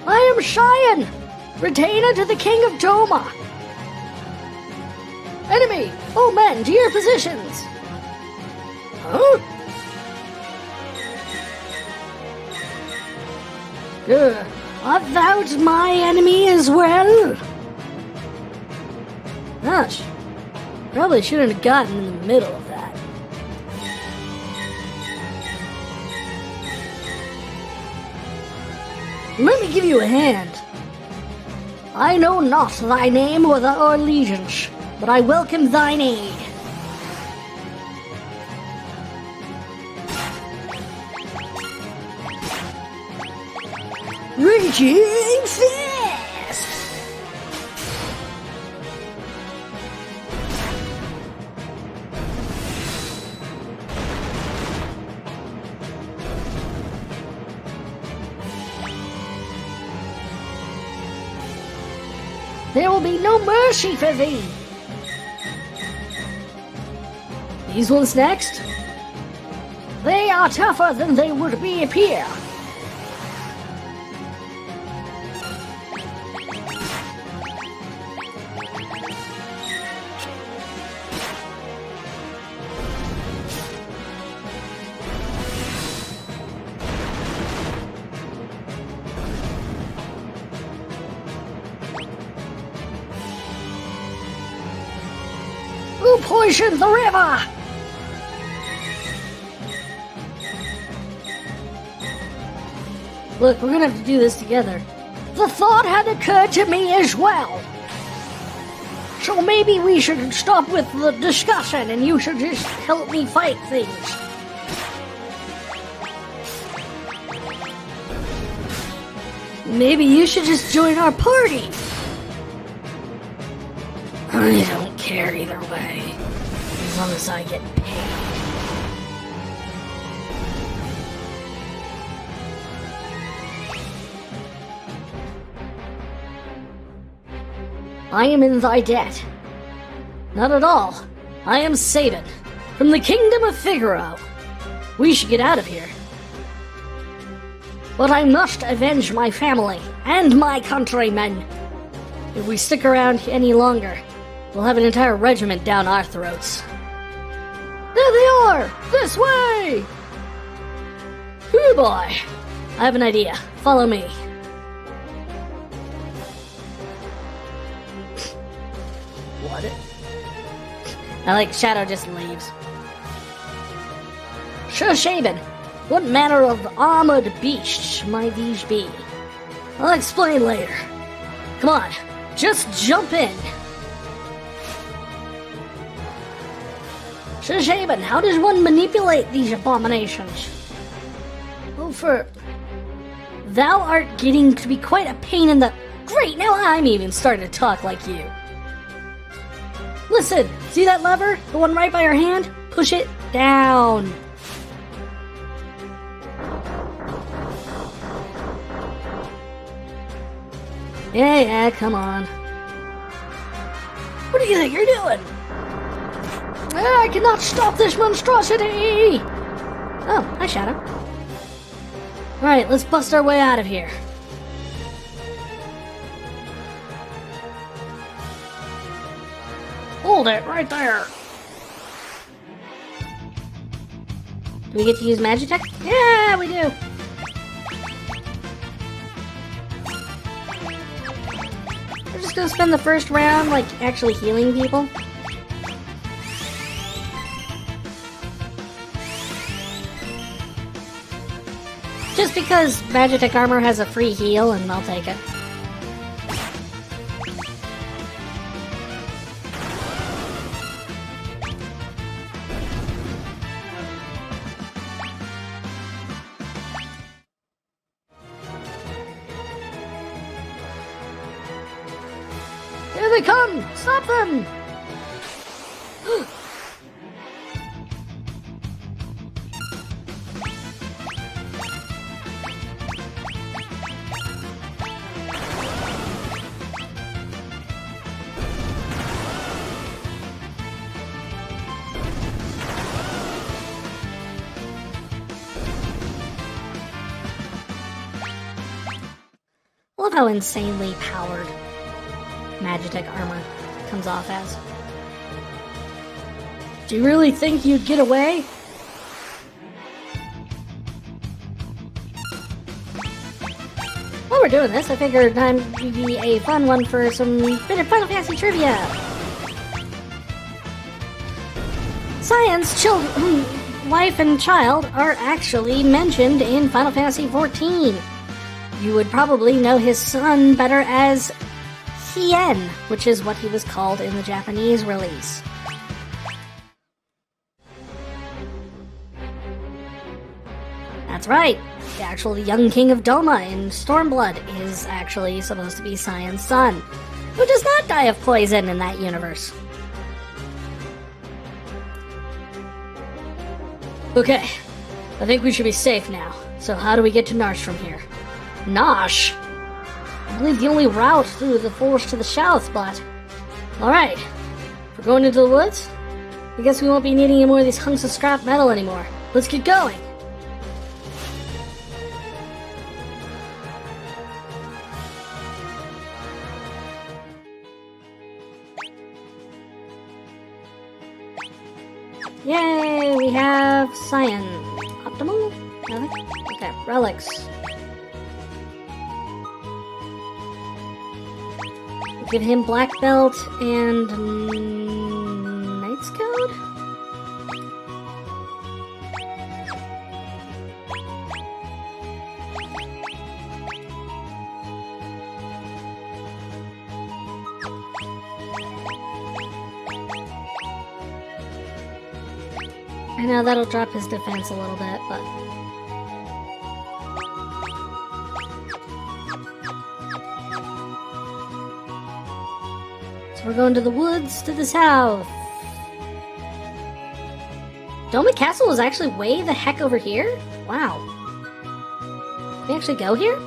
I am Cyan, retainer to the King of Doma. Enemy, all men to your positions. Huh? Art thou my enemy as well? Gosh, probably shouldn't have gotten in the middle of that. Let me give you a hand. I know not thy name or thy allegiance, but I welcome thine aid. Raging fast! There will be no mercy for thee! These ones next? They are tougher than they would appear. Who poisoned the river? Look, we're gonna have to do this together. The thought had occurred to me as well. So maybe we should stop with the discussion and you should just help me fight things. Maybe you should just join our party. I don't care either way, as long as I get paid. I am in thy debt. Not at all. I am Sabin, from the kingdom of Figaro. We should get out of here. But I must avenge my family and my countrymen. If we stick around any longer, we'll have an entire regiment down our throats. There they are! This way! Hoo boy! I have an idea. Follow me. What? I like Shadow just leaves. Sir Shaban, what manner of armored beasts might these be? I'll explain later. Come on, just jump in. Sir Shaban, how does one manipulate these abominations? Oh, thou art getting to be quite a pain in the... Great, now I'm even starting to talk like you. Listen, see that lever? The one right by your hand? Push it down. Yeah, come on. What do you think you're doing? I cannot stop this monstrosity! Oh, hi, Shadow. Alright, let's bust our way out of here. Hold it right there. Do we get to use Magitech? Yeah, we do. We're just gonna spend the first round, like, actually healing people. Just because Magitech armor has a free heal, and I'll take it. Here they come! Stop them! love how insanely powered Magitech armor comes off as. Do you really think you'd get away? While we're doing this, I figured time would be a fun one for some bit of Final Fantasy trivia. Cyan's wife and child are actually mentioned in Final Fantasy XIV. You would probably know his son better as Cyan, which is what he was called in the Japanese release. That's right. The actual young king of Doma in Stormblood is actually supposed to be Cyan's son, who does not die of poison in that universe. Okay, I think we should be safe now. So how do we get to Narshe from here? Narshe? I believe the only route through the forest to the south, but... Alright, if we're going into the woods, I guess we won't be needing any more of these hunks of scrap metal anymore. Let's get going! Yay, we have Cyan. Optimal? Relic? Okay, relics. We'll give him black belt and Knight's Code? I know that'll drop his defense a little bit, but... So we're going to the woods to the south. Doma Castle is actually way the heck over here? Wow. Can we actually go here?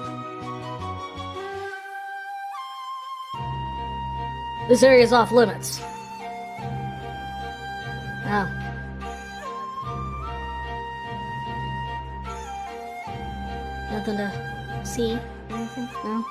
This area is off limits. Oh. Nothing to see or anything? No?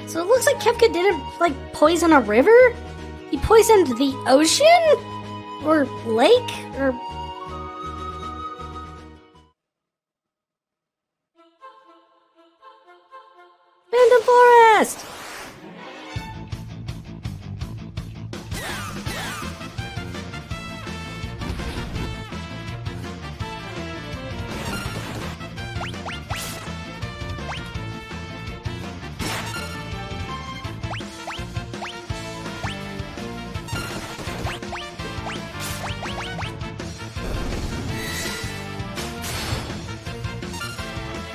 So it looks like Kefka didn't, poison a river? He poisoned the ocean? Or lake? Or... Phantom Forest!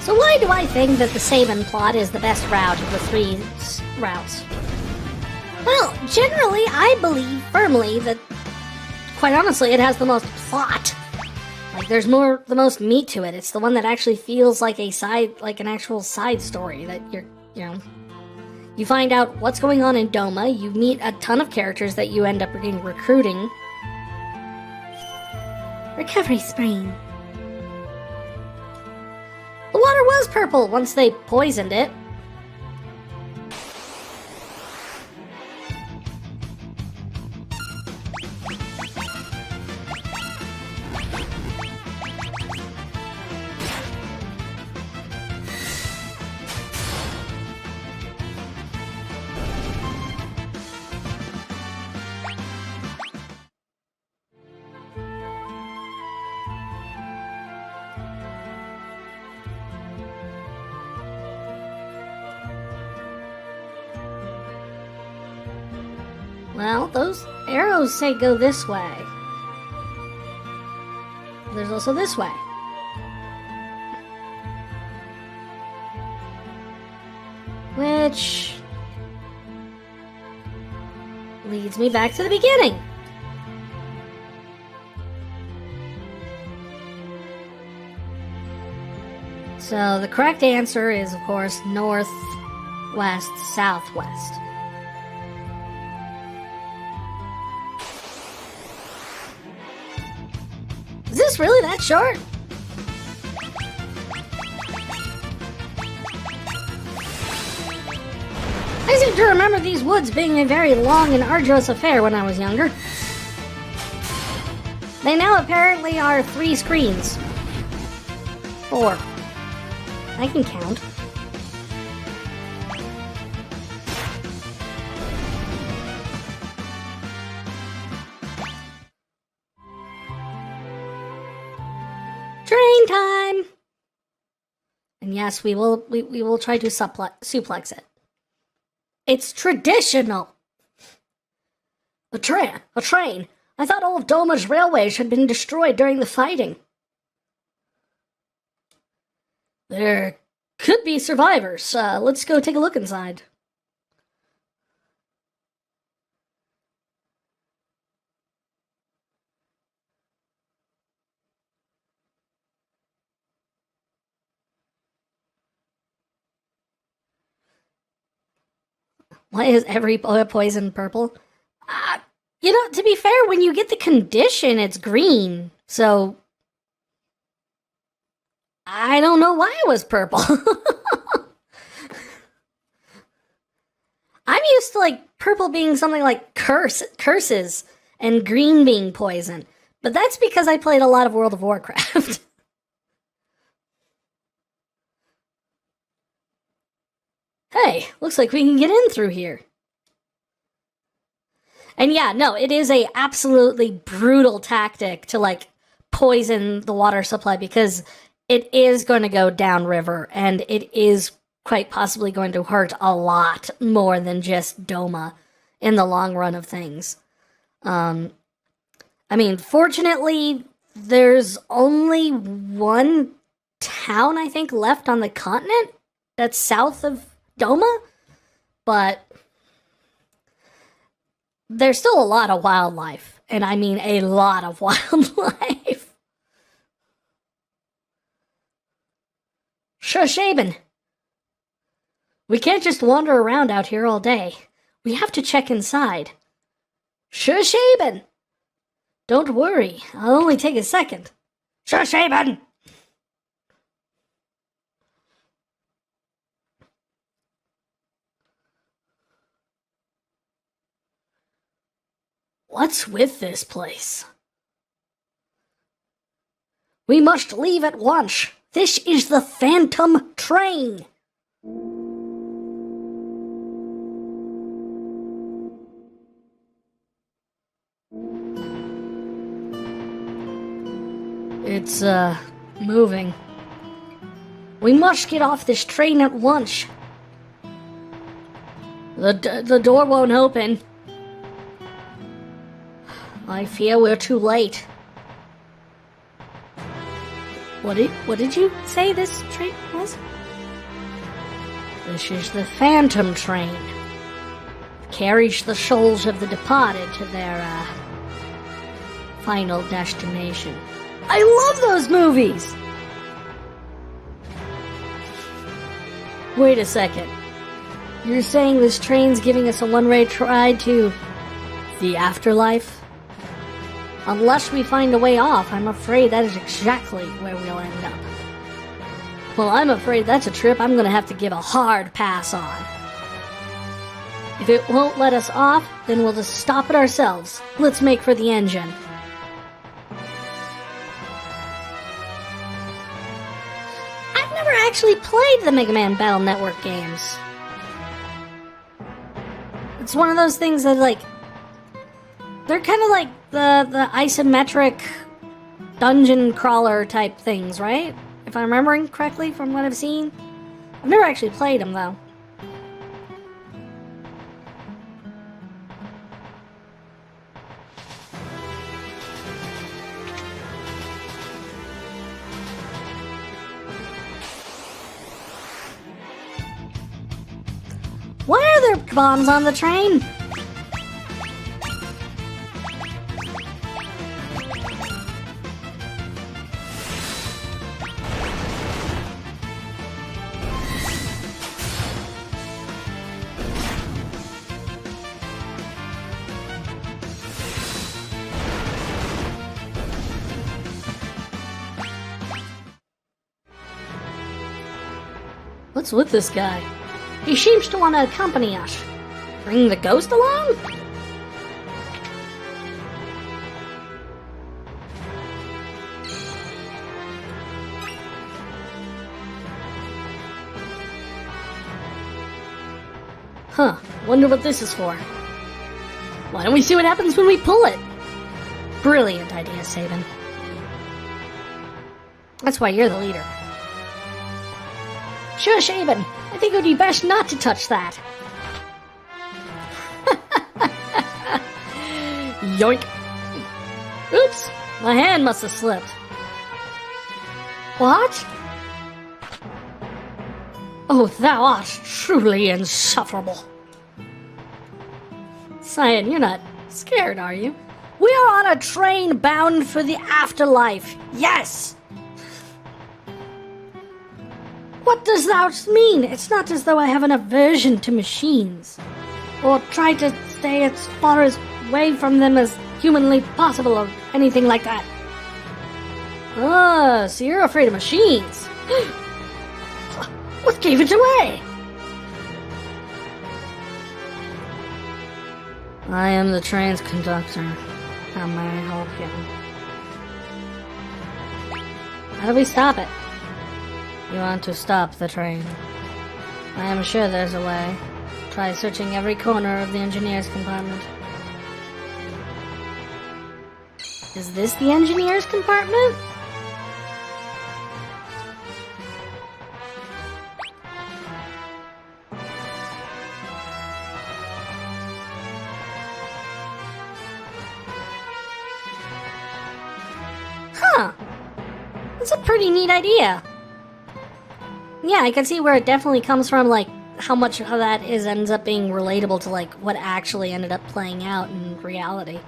So why do I think that the Sabin plot is the best route of the three routes? Well, generally, I believe firmly that, quite honestly, it has the most plot. There's the most meat to it. It's the one that actually feels like an actual side story that you find out what's going on in Doma, you meet a ton of characters that you end up recruiting. Recovery spring. The water was purple once they poisoned it. Well, those arrows say go this way. There's also this way. Which leads me back to the beginning. So the correct answer is, of course, north, west, southwest. Is this really that short? I seem to remember these woods being a very long and arduous affair when I was younger. They now apparently are 3 screens. 4. I can count. Train time! And yes, we will try to suplex it. It's traditional! A train! I thought all of Doma's railways had been destroyed during the fighting. There could be survivors. Let's go take a look inside. Why is every poison purple? You know, to be fair, when you get the condition, it's green. So, I don't know why it was purple. I'm used to, like, purple being something like curses and green being poison. But that's because I played a lot of World of Warcraft. Hey, looks like we can get in through here. And yeah, no, it is a absolutely brutal tactic to, like, poison the water supply because it is going to go downriver and it is quite possibly going to hurt a lot more than just Doma in the long run of things. I mean, fortunately, there's only one town, I think, left on the continent that's south of Doma, but there's still a lot of wildlife, and I mean a lot of wildlife. Shushaben. We can't just wander around out here all day. We have to check inside. Shushaben. Don't worry, I'll only take a second. Shushaben. What's with this place? We must leave at once. This is the Phantom Train. It's, moving. We must get off this train at once. The door won't open. I fear we're too late. What did you say this train was? This is the Phantom Train. It carries the souls of the departed to their, final destination. I love those movies! Wait a second. You're saying this train's giving us a one-way ride to the afterlife? Unless we find a way off, I'm afraid that is exactly where we'll end up. Well, I'm afraid that's a trip I'm gonna have to give a hard pass on. If it won't let us off, then we'll just stop it ourselves. Let's make for the engine. I've never actually played the Mega Man Battle Network games. It's one of those things that, like, they're kind of like the isometric dungeon crawler type things, right? If I'm remembering correctly from what I've seen. I've never actually played them, though. Why are there bombs on the train? What's with this guy? He seems to want to accompany us. Bring the ghost along? Huh, wonder what this is for. Why don't we see what happens when we pull it? Brilliant idea, Sabin. That's why you're the leader. Sure, Sabin. I think it would be best not to touch that. Yoink. Oops, my hand must have slipped. What? Oh, thou art truly insufferable. Cyan, you're not scared, are you? We are on a train bound for the afterlife. Yes! What does that mean? It's not as though I have an aversion to machines, or try to stay as far away from them as humanly possible, or anything like that. Ah, so you're afraid of machines. What gave it away? I am the train's conductor. How may I help you? How do we stop it? You want to stop the train. I am sure there's a way. Try searching every corner of the engineer's compartment. Is this the engineer's compartment? Huh. That's a pretty neat idea. Yeah, I can see where it definitely comes from, like, how much of that ends up being relatable to, like, what actually ended up playing out in reality.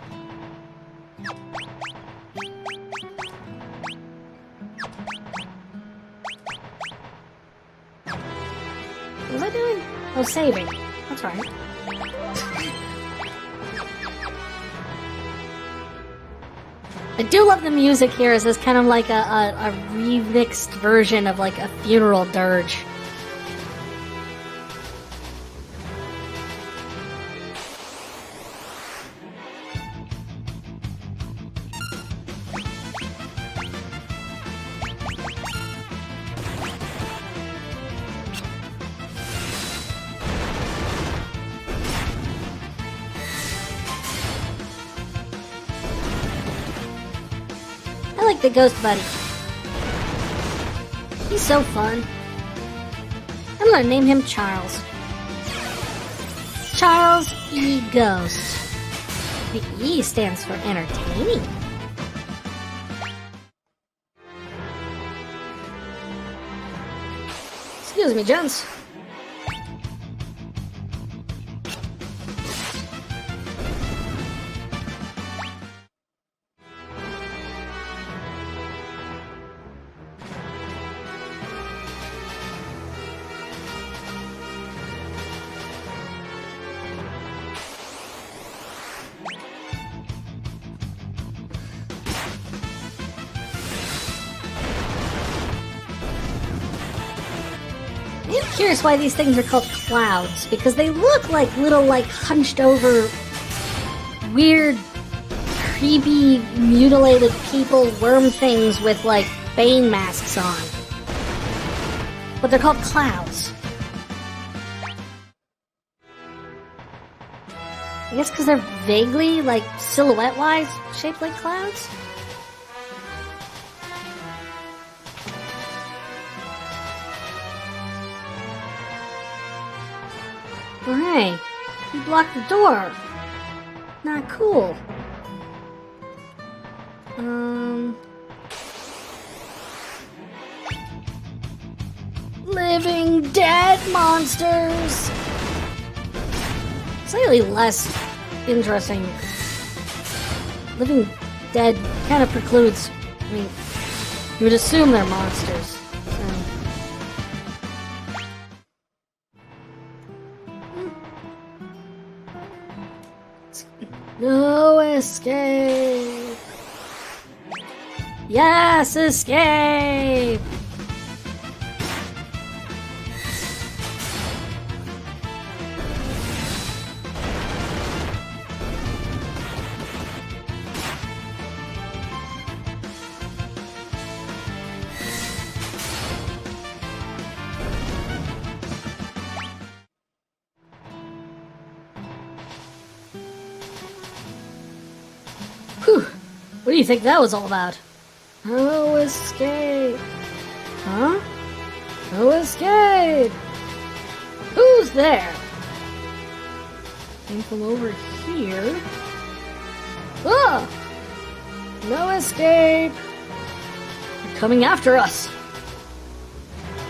What was I doing? Oh, saving. That's right. I do love the music here, as this kind of like a remixed version of like a funeral dirge. I like the Ghost Buddy. He's so fun. I'm gonna name him Charles. Charles E. Ghost. The E stands for entertaining. Excuse me, gents. I'm curious why these things are called clouds, because they look like little, like, hunched over, weird, creepy, mutilated people, worm things with, like, Bane masks on. But they're called clouds. I guess because they're vaguely, like, silhouette-wise, shaped like clouds? Oh, hey, you blocked the door. Not cool. Living dead monsters. Slightly less interesting. Living dead kind of precludes. I mean, you would assume they're monsters. No escape! Yes, escape! What do you think that was all about? No escape. Huh? No escape. Who's there? Came from over here. Ah! No escape. They're coming after us.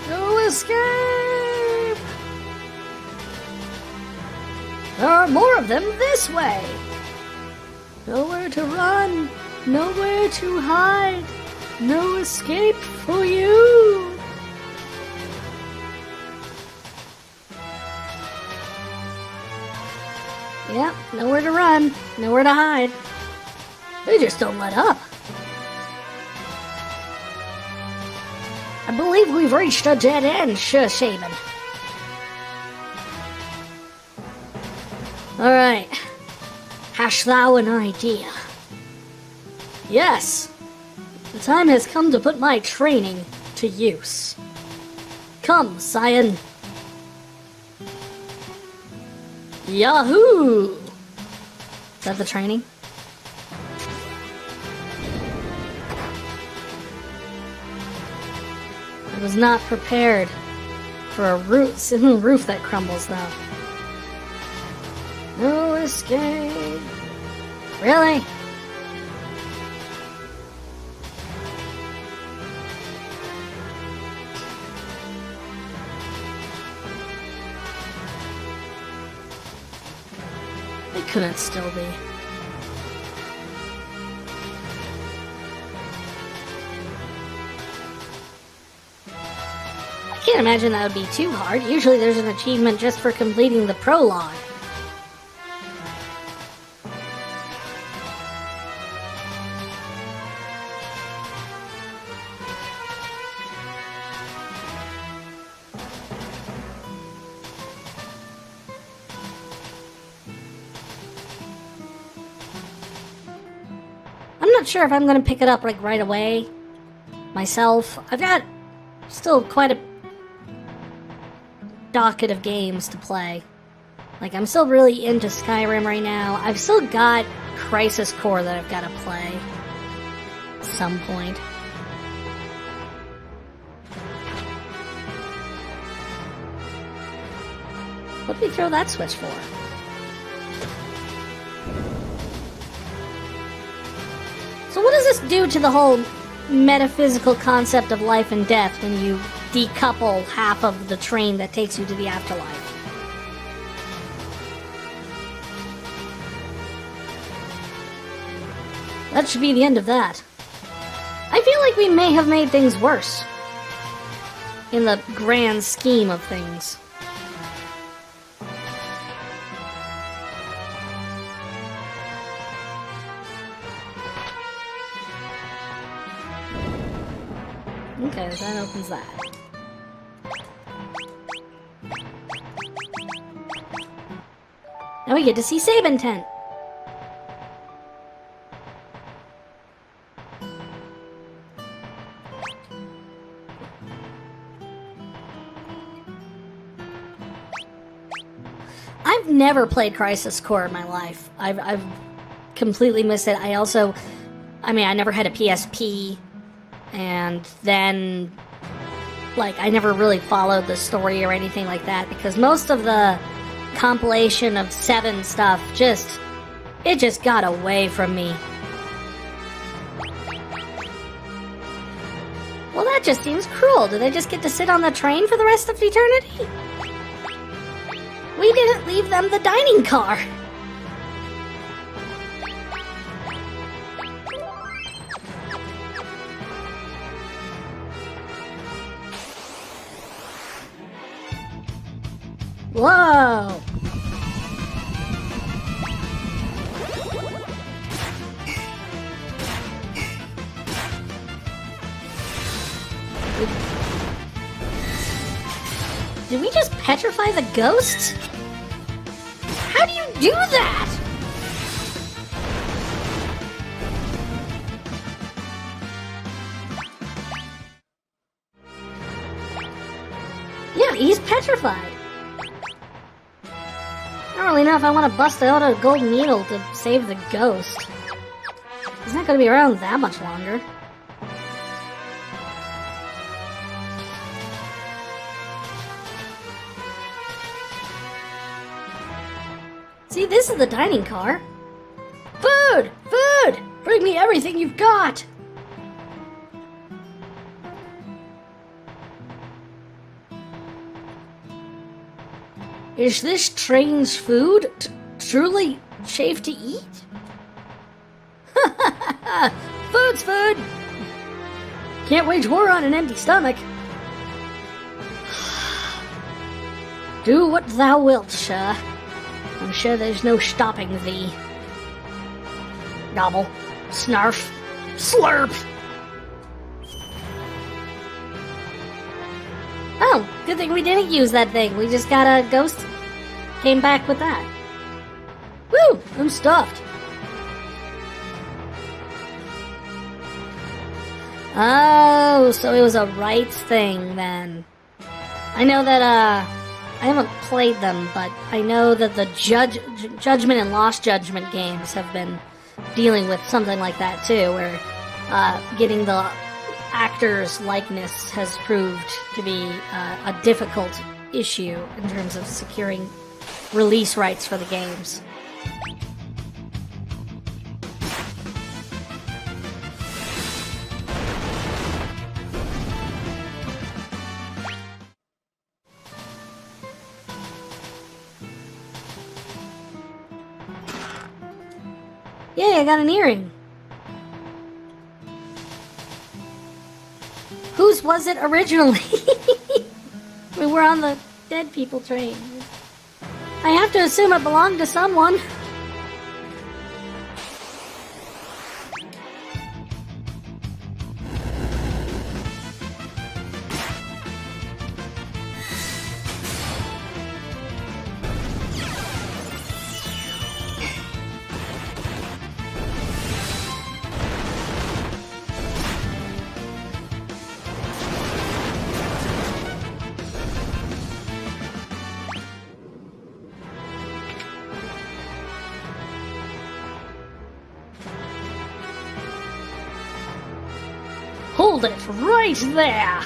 No escape. There are more of them this way. Nowhere to run. Nowhere to hide. No escape for you. Yep, nowhere to run. Nowhere to hide. They just don't let up. I believe we've reached a dead end, Shaman. Alright. Hast thou an idea? Yes. The time has come to put my training to use. Come, Cyan. Yahoo! Is that the training? I was not prepared for a roof that crumbles, though. No escape. Really? They couldn't still be. I can't imagine that would be too hard. Usually there's an achievement just for completing the prologue. I'm not sure if I'm going to pick it up like right away myself. I've got still quite a docket of games to play. Like, I'm still really into Skyrim right now. I've still got Crisis Core that I've got to play at some point. What did we throw that switch for? So what does this do to the whole metaphysical concept of life and death when you decouple half of the train that takes you to the afterlife? That should be the end of that. I feel like we may have made things worse in the grand scheme of things. Okay, that opens that. Now we get to see Sabin Tent. I've never played Crisis Core in my life. I've completely missed it. I never had a PSP. And then, like, I never really followed the story or anything like that, because most of the compilation of 7 stuff just got away from me. Well, that just seems cruel. Do they just get to sit on the train for the rest of eternity? We didn't leave them the dining car. Whoa! Did we just petrify the ghosts? How do you do that? Yeah, he's petrified. I don't really know if I want to bust out a golden needle to save the ghost. He's not gonna be around that much longer. See, this is the dining car. Food! Food! Bring me everything you've got! Is this train's food truly safe to eat? Food's food! Can't wage war on an empty stomach. Do what thou wilt, sir. I'm sure there's no stopping thee. Gobble. Snarf. Slurp! Oh, good thing we didn't use that thing. We just got a ghost. Came back with that. Woo! I'm stuffed. Oh, so it was a rights thing then. I know that, I haven't played them, but I know that the Judgment and Lost Judgment games have been dealing with something like that too, where getting the actor's likeness has proved to be a difficult issue in terms of securing release rights for the games. Yay, I got an earring. Whose was it originally? We were on the dead people train. I have to assume it belonged to someone. Hold it right there!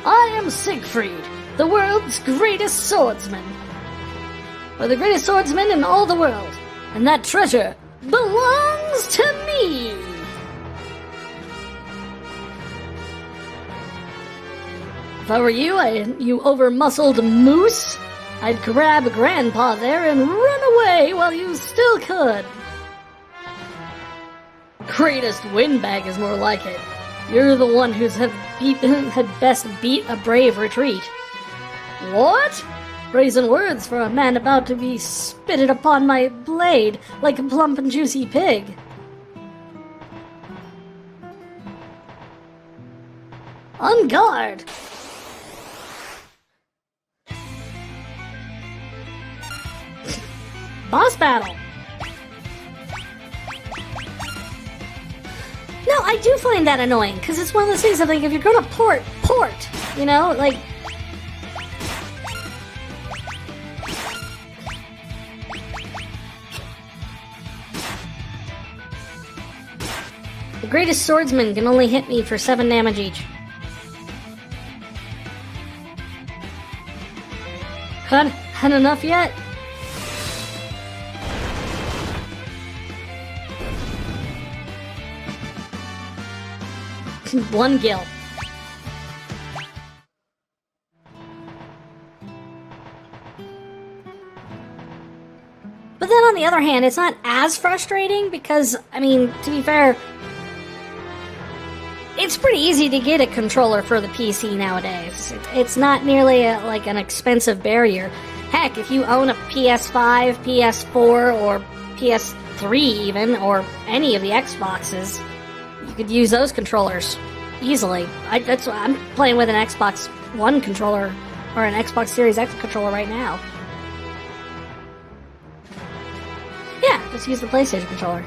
I am Siegfried, the world's greatest swordsman. We're the greatest swordsman in all the world, and that treasure belongs to me! If I were you, you over-muscled moose, I'd grab Grandpa there and run away while you still could. Greatest windbag is more like it. You're the one had best beat a brave retreat. What? Brazen words for a man about to be spitted upon my blade like a plump and juicy pig. On guard! Boss battle! No, I do find that annoying, because it's one of those things I'm like, if you're gonna port, you know, like... The greatest swordsman can only hit me for 7 damage each. Had enough yet? One gil. But then on the other hand, it's not as frustrating because, I mean, to be fair, it's pretty easy to get a controller for the PC nowadays. It's not nearly like an expensive barrier. Heck, if you own a PS5, PS4, or PS3 even, or any of the Xboxes, you could use those controllers easily. That's why I'm playing with an Xbox One controller, or an Xbox Series X controller right now. Yeah, just use the PlayStation controller.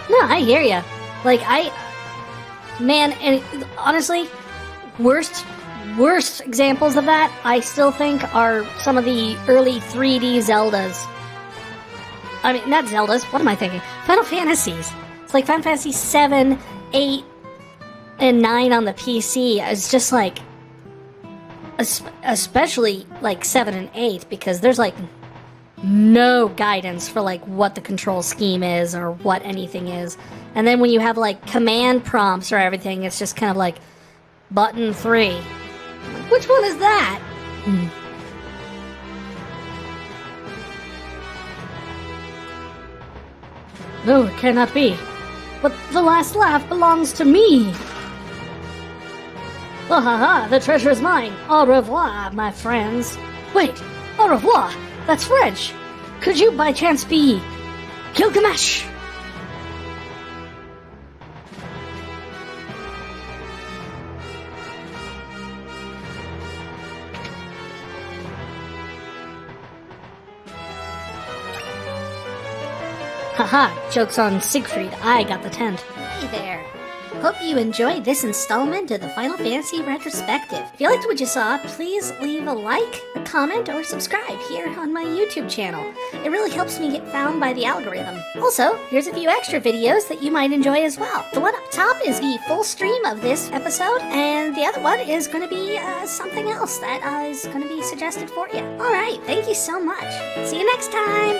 No, I hear ya. Like, man, and honestly, worst examples of that, I still think, are some of the early 3D Zeldas. I mean, not Zeldas, what am I thinking? Final Fantasies. It's like Final Fantasy 7, 8, and 9 on the PC. It's just like, especially like 7 and 8, because there's like no guidance for like what the control scheme is or what anything is. And then when you have like command prompts or everything, it's just kind of like button 3. Which one is that? No, it cannot be. But the last laugh belongs to me. Oh, ha, the treasure is mine. Au revoir, my friends. Wait, au revoir? That's French. Could you by chance be Gilgamesh? Haha, joke's on Siegfried. I got the tent. Hey there. Hope you enjoyed this installment of the Final Fantasy Retrospective. If you liked what you saw, please leave a like, a comment, or subscribe here on my YouTube channel. It really helps me get found by the algorithm. Also, here's a few extra videos that you might enjoy as well. The one up top is the full stream of this episode, and the other one is going to be something else that is going to be suggested for you. Alright, thank you so much. See you next time!